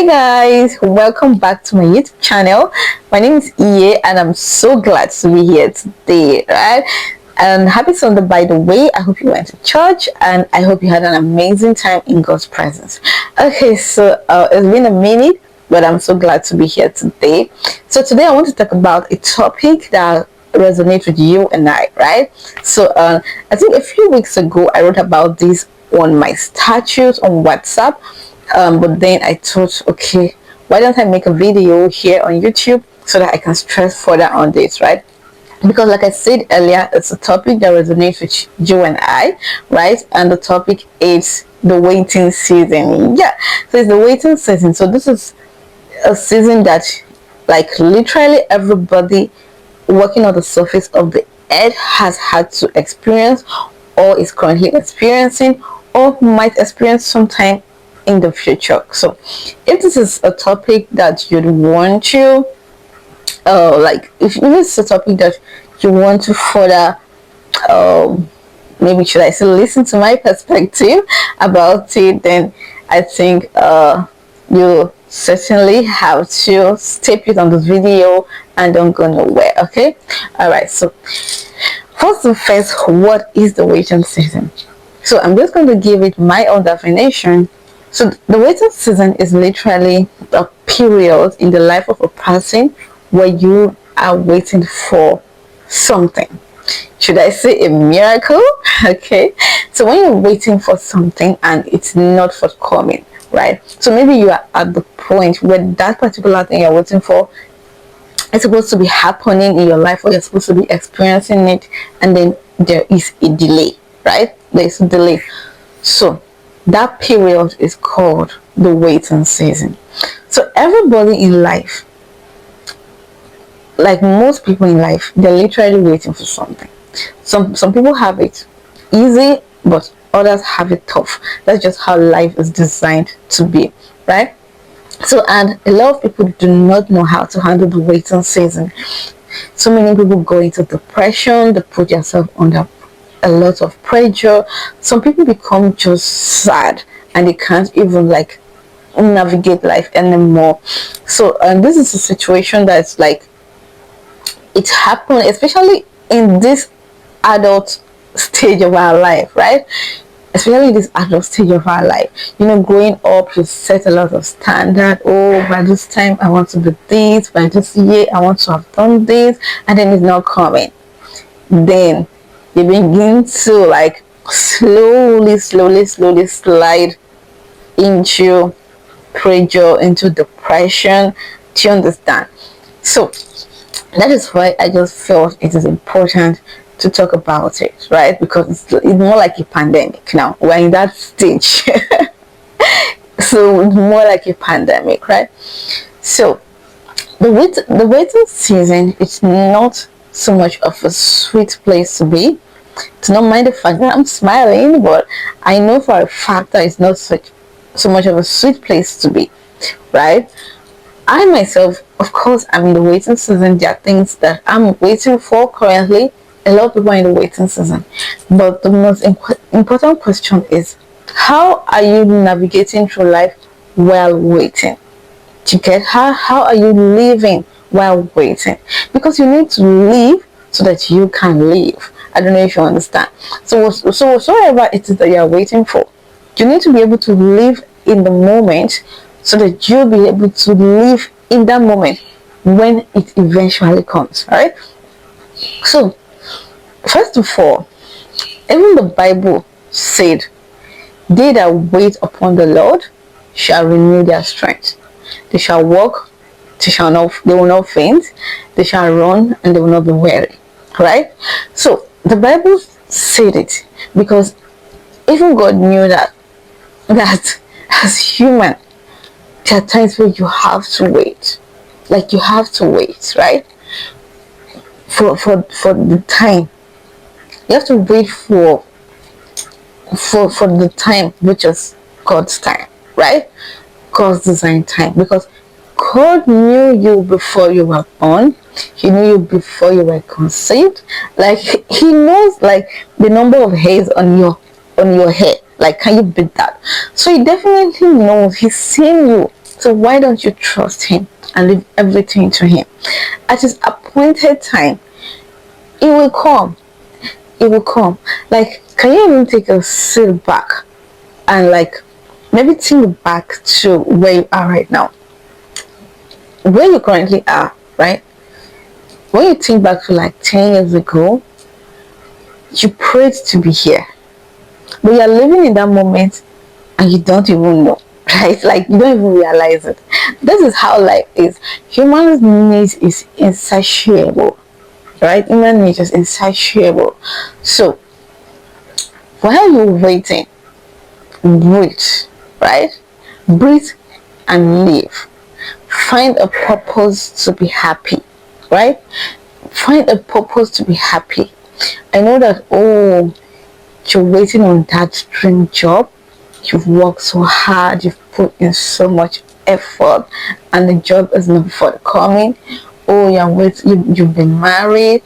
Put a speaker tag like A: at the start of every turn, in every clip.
A: Guys, welcome back to my YouTube channel. My name is Iye and I'm so glad to be here today, right? And happy Sunday, by the way. I hope you went to church and I hope you had an amazing time in God's presence. Okay, so it's been a minute, but I'm so glad to be here today. So today I want to talk about a topic that resonates with you and I, right? So I think a few weeks ago I wrote about this on my status on WhatsApp, but then I thought, okay, why don't I make a video here on YouTube so that I can stress further on this, right? Because like I said earlier, it's a topic that resonates with you and I, right? And the topic is the waiting season. Yeah, so it's the waiting season. So this is a season that, like, literally everybody working on the surface of the earth has had to experience, or is currently experiencing, or might experience sometime in the future. So if this is a topic that you'd want to like, if this is a topic that you want to further, maybe should I say, listen to my perspective about it, then I think you certainly have to stay put on this video and don't go nowhere. Okay, all right. So first and first, what is the waiting season? So I'm just going to give it my own definition. So the waiting season is literally a period in the life of a person where you are waiting for something. Should I say a miracle? Okay, so when you're waiting for something and it's not forthcoming, right? So maybe you are at the point where that particular thing you're waiting for is supposed to be happening in your life, or you're supposed to be experiencing it, and then there is a delay, right? There is a delay. So that period is called the waiting season. So everybody in life, like most people in life, they're literally waiting for something. Some people have it easy, but others have it tough. That's just how life is designed to be, right? So, and a lot of people do not know how to handle the waiting season. So many people go into depression, they put themselves under a lot of pressure. Some people become just sad and they can't even, like, navigate life anymore. So this is a situation that's like, it happened especially in this adult stage of our life, right? Especially in this adult stage of our life, you know, growing up, you set a lot of standard. Oh, by this time I want to be this, by this year I want to have done this, and then it's not coming. Then you begin to, like, slowly slide into pressure, into depression. Do you understand? So that is why I just felt it is important to talk about it, right? Because it's more like a pandemic now. We're in that stage. So it's more like a pandemic, right? So the waiting season, it's not so much of a sweet place to be. To not mind the fact that I'm smiling, but I know for a fact that it's not so much of a sweet place to be, right? I myself, of course, I'm in the waiting season. There are things that I'm waiting for currently. A lot of people are in the waiting season, but the most important question is, how are you navigating through life while waiting? Do you get how are you living while waiting? Because you need to live so that you can live. I don't know if you understand. So whatever it is that you are waiting for, you need to be able to live in the moment so that you'll be able to live in that moment when it eventually comes. All right. So first of all, even the Bible said, they that wait upon the Lord shall renew their strength. They shall walk, they will not faint. They shall run and they will not be weary. Right? So the Bible said it because even God knew that as human, there are times where you have to wait. Like, you have to wait, right? For the time. You have to wait for the time, which is God's time, right? God's design time. Because God knew you before you were born. He knew you before you were conceived. Like, he knows, like, the number of hairs on your head. Like, can you beat that? So he definitely knows. He's seen you So why don't you trust him and leave everything to him? At his appointed time, it will come. It will come. Like, can you even take a sit back and like maybe think back to where you are right now, where you currently are, right? When you think back to like 10 years ago, you prayed to be here, but you're living in that moment and you don't even know, right? Like, you don't even realize it. This is how life is. Human needs is insatiable, right? Human nature is insatiable. So while you're waiting, breathe, right? Breathe and live. Find a purpose to be happy, right? Find a purpose to be happy. I know that, oh, you're waiting on that dream job. You've worked so hard, you've put in so much effort, and the job is not forthcoming. Oh, you've been married,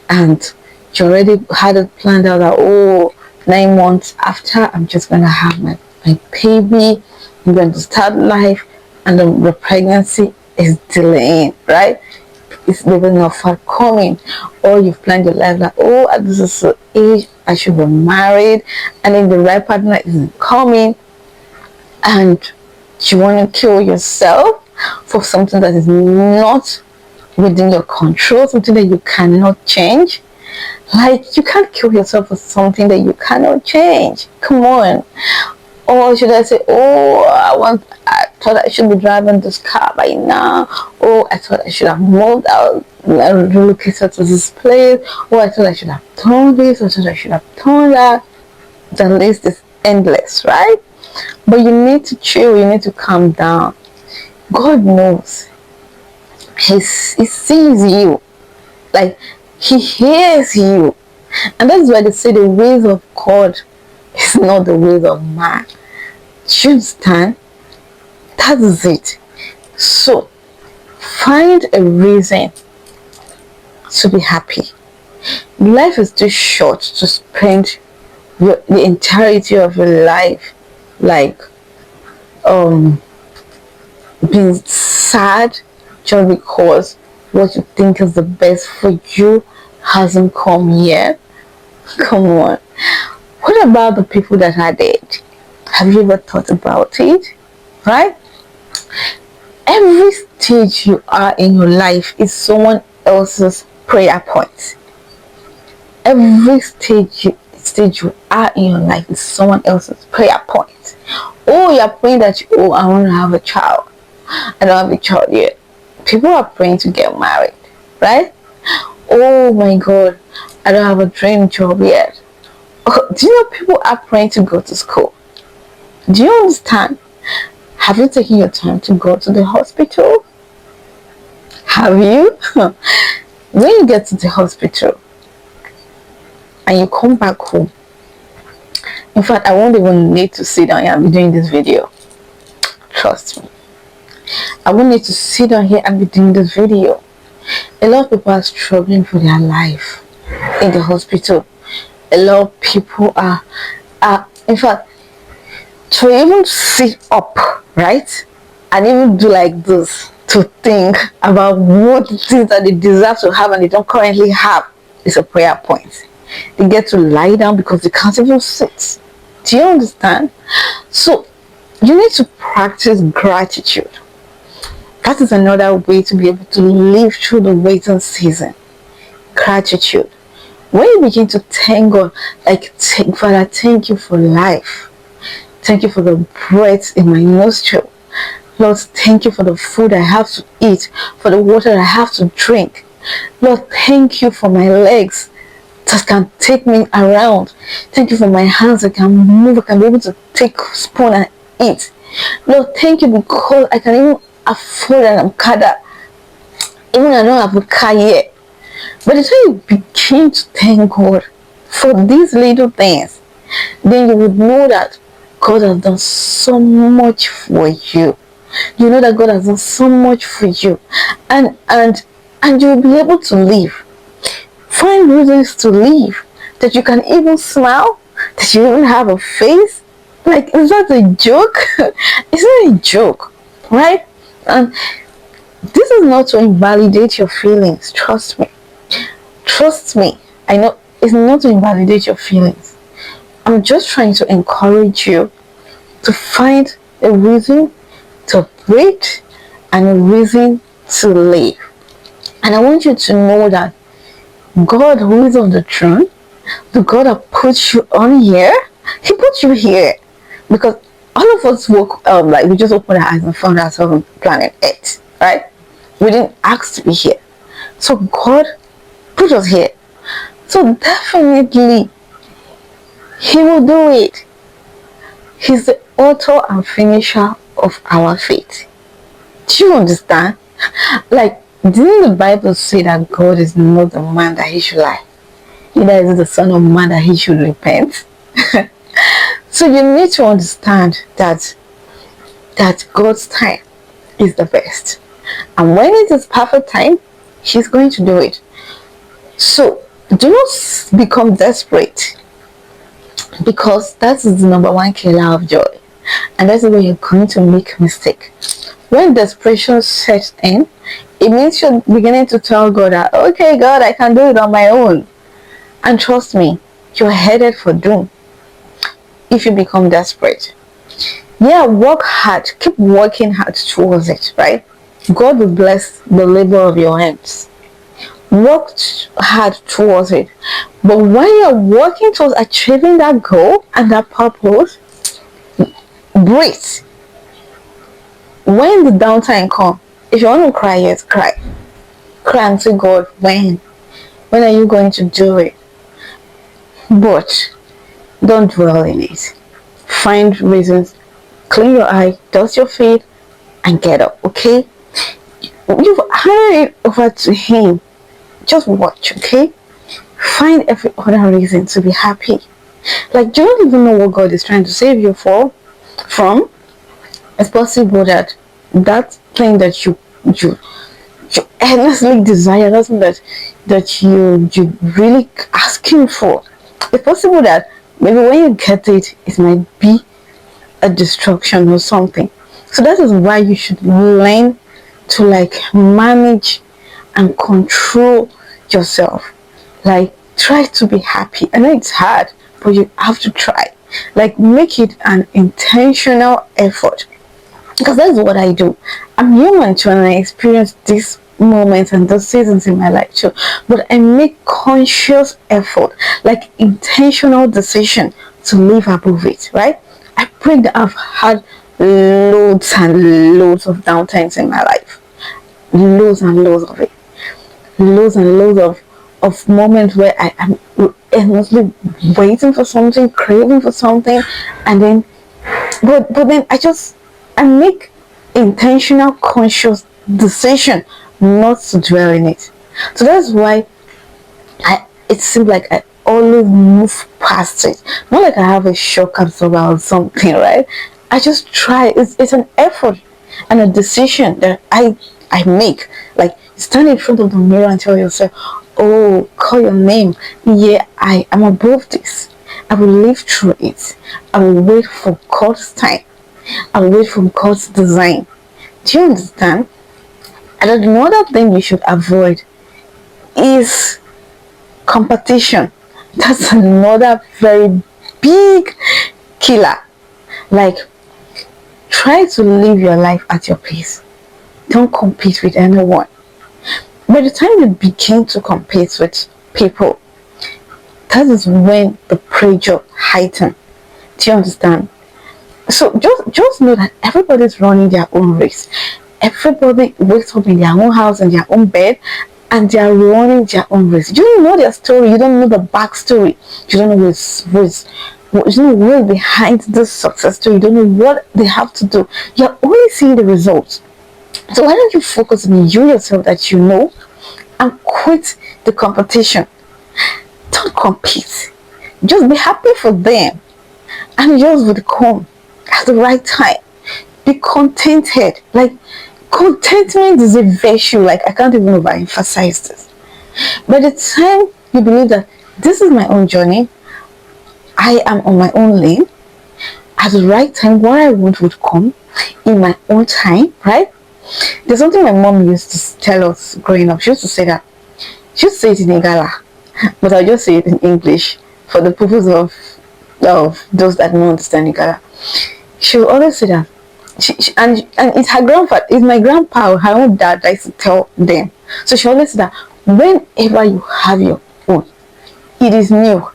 A: and you already had it planned out that, oh, 9 months after, I'm just gonna have my baby. I'm going to start life, and the pregnancy is delaying, right? It's even not forthcoming. Or you've planned your life like, oh, at this is the age I should be married, and then the right partner isn't coming, and you want to kill yourself for something that is not within your control, something that you cannot change. Like, you can't kill yourself for something that you cannot change. Come on. Or should I say, oh, I thought I should be driving this car by now. Oh, I thought I should have moved out, relocated to this place. Oh, I thought I should have done this. I thought I should have done that. The list is endless, right? But you need to chill. You need to calm down. God knows. He sees you. Like, he hears you. And that's why they say the ways of God is not the ways of man. Do you understand? That is it. So find a reason to be happy. Life is too short to spend the entirety of your life like being sad just because what you think is the best for you hasn't come yet. Come on. What about the people that are dead? Have you ever thought about it? Right? Every stage you are in your life is someone else's prayer point. Every stage you are in your life is someone else's prayer point. Oh, you're praying that I want to have a child. I don't have a child yet. People are praying to get married, right? Oh my God, I don't have a dream job yet. Do you know people are praying to go to school? Do you understand? Have you taken your time to go to the hospital? Have you? When you get to the hospital and you come back home, in fact, I won't even need to sit down here and be doing this video. Trust me. I won't need to sit down here and be doing this video. A lot of people are struggling for their life in the hospital. A lot of people are in fact, to even sit up, right, and even do like this to think about what things that they deserve to have and they don't currently have is a prayer point. They get to lie down because they can't even sit. Do you understand? So you need to practice gratitude. That is another way to be able to live through the waiting season. Gratitude. When you begin to thank God, like, Father, thank you for life. Thank you for the breath in my nostril. Lord, thank you for the food I have to eat, for the water I have to drink. Lord, thank you for my legs that can take me around. Thank you for my hands that can move. I can be able to take a spoon and eat. Lord, thank you because I can even afford an Okada. Even I don't have a car yet. By the time you begin to thank God for these little things, then you would know that God has done so much for you. You know that God has done so much for you. And you'll be able to live. Find reasons to live. That you can even smile. That you even have a face. Like, is that a joke? It's not a joke. right? And this is not to invalidate your feelings. Trust me. Trust me. I know it's not to invalidate your feelings. I'm just trying to encourage you to find a reason to breathe and a reason to live. And I want you to know that God, who is on the throne, the God that put you on here, He put you here because all of us woke like we just opened our eyes and found ourselves on planet Earth, right? We didn't ask to be here, so God put us here. So definitely, He will do it. He's the author and finisher of our faith. Do you understand? Like, didn't the Bible say that God is not the man that He should lie? Neither is it the Son of Man that He should repent. So you need to understand that God's time is the best. And when it is perfect time, He's going to do it. So do not become desperate, because that is the number one killer of joy. And that's where you're going to make a mistake. When desperation sets in, it means you're beginning to tell God that, okay, God, I can do it on my own. And trust me, you're headed for doom if you become desperate. Yeah, work hard. Keep working hard towards it, right? God will bless the labor of your hands. Work hard towards it. But when you're working towards achieving that goal and that purpose, breathe. When the downtime comes, if you want to cry, yes, cry. Cry and say, God, when are you going to do it? But don't dwell in it. Find reasons. Clean your eye, dust your feet, and get up, okay? You've handed it over to Him. Just watch, okay? Find every other reason to be happy. Like, you don't even know what God is trying to save you from. It's possible that thing that you earnestly desire, that's something that you really asking for. It's possible that maybe when you get it, it might be a destruction or something. So that is why you should learn to like manage and control yourself. Like, try to be happy. I know it's hard, but you have to try. Like, make it an intentional effort, because that's what I do. I'm human too, and I experience these moments and those seasons in my life too, but I make conscious effort, like intentional decision to live above it, right? I pray that I've had loads and loads of downtimes in my life, loads and loads of it, loads and loads of moments where I am endlessly waiting for something, craving for something, and then but then I make intentional conscious decision not to dwell in it. So that's why it seems like I always move past it. Not like I have a shock absorber or something, right? I just try. It's an effort and a decision that I make. Like, stand in front of the mirror and tell yourself, oh, call your name. Yeah, I am above this. I will live through it. I will wait for God's time. I will wait for God's design. Do you understand? And another thing you should avoid is competition. That's another very big killer. Like, try to live your life at your pace. Don't compete with anyone. By the time you begin to compete with people, that is when the pressure heightens. Do you understand? So just know that everybody's running their own race. Everybody wakes up in their own house, in their own bed, and they are running their own race. You don't know their story. You don't know the backstory. You don't know you don't know what's behind this success story. You don't know what they have to do. You're only seeing the results. So why don't you focus on you yourself that you know, and quit the competition? Don't compete. Just be happy for them, and yours will come at the right time. Be contented. Like, contentment is a virtue. Like, I can't even overemphasize this. By the time you believe that this is my own journey, I am on my own lane, at the right time, what I want would come in my own time, right? There's something my mom used to tell us growing up. She used to say that, she used to say it in Igala, but I'll just say it in English for the purpose of those that don't understand Igala. She will always say that, and it's her grandfather, it's my grandpa, her own dad that used to tell them. So she always said that whenever you have your own, it is new.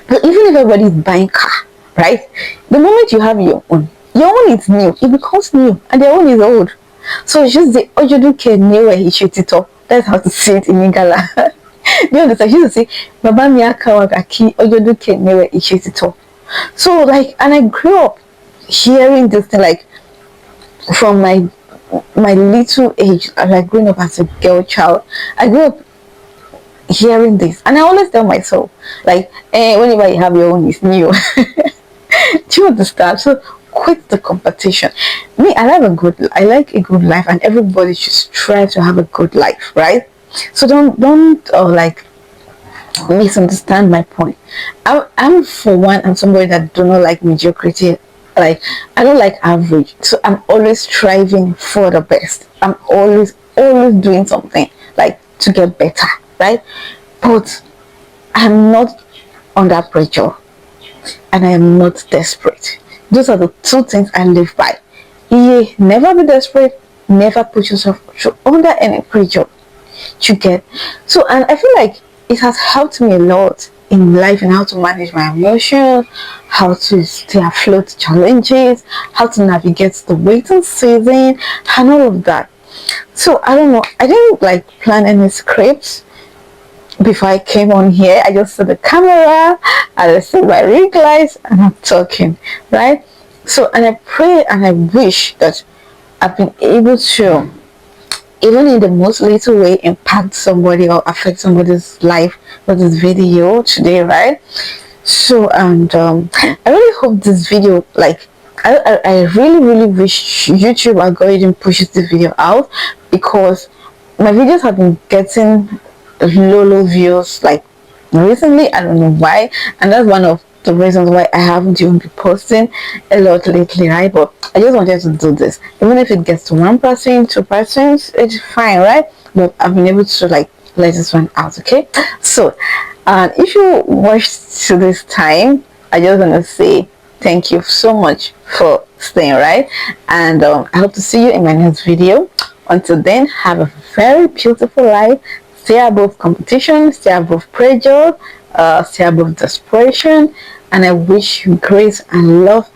A: But even if everybody is buying car, right? The moment you have your own is new. It becomes new, and their own is old. So it's just the Ojoduke Newe Ishitito. That's how to say it in Igala. Do you understand? She used to say, Baba Miyaka Wagaki Ojoduke Newe Ishitito. So like, and I grew up hearing this thing, like from my little age, like growing up as a girl child. I grew up hearing this, and I always tell myself, like, whenever you have your own, it's new. Do you understand? So quit the competition. Me, I like a good life, and everybody should strive to have a good life, right? So don't like misunderstand my point. I'm for one, I'm somebody that do not like mediocrity. Like, I don't like average, so I'm always striving for the best. I'm always doing something like to get better, right? But I'm not under pressure, and I am not desperate. Those are the two things I live by. Never be desperate, never put yourself under any pressure. You get? So, and I feel like it has helped me a lot in life, and how to manage my emotions, how to stay afloat to challenges, how to navigate the waiting season, and all of that. So I don't know, I didn't like plan any scripts before I came on here. I just saw the camera, I see my ring lights, and I'm talking, right? So, and I pray and I wish that I've been able to, even in the most little way, impact somebody or affect somebody's life with this video today, right? So, and I really hope this video, like, I really wish YouTube algorithm pushes this video out, because my videos have been getting low views like recently. I don't know why, and that's one of the reasons why I haven't even been posting a lot lately, right? But I just wanted to do this. Even if it gets to 1%, 2%, it's fine, right? But I've been able to like let this one out, okay? So if you watched to this time, I just want to say thank you so much for staying, right? And I hope to see you in my next video. Until then, have a very beautiful life. Stay above competition, stay above pressure, stay above desperation, and I wish you grace and love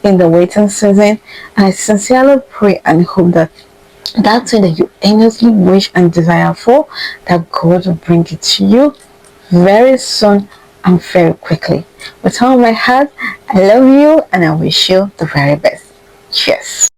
A: in the waiting season. And I sincerely pray and hope that that thing that you earnestly wish and desire for, that God will bring it to you very soon and very quickly. With all my heart, I love you, and I wish you the very best. Cheers.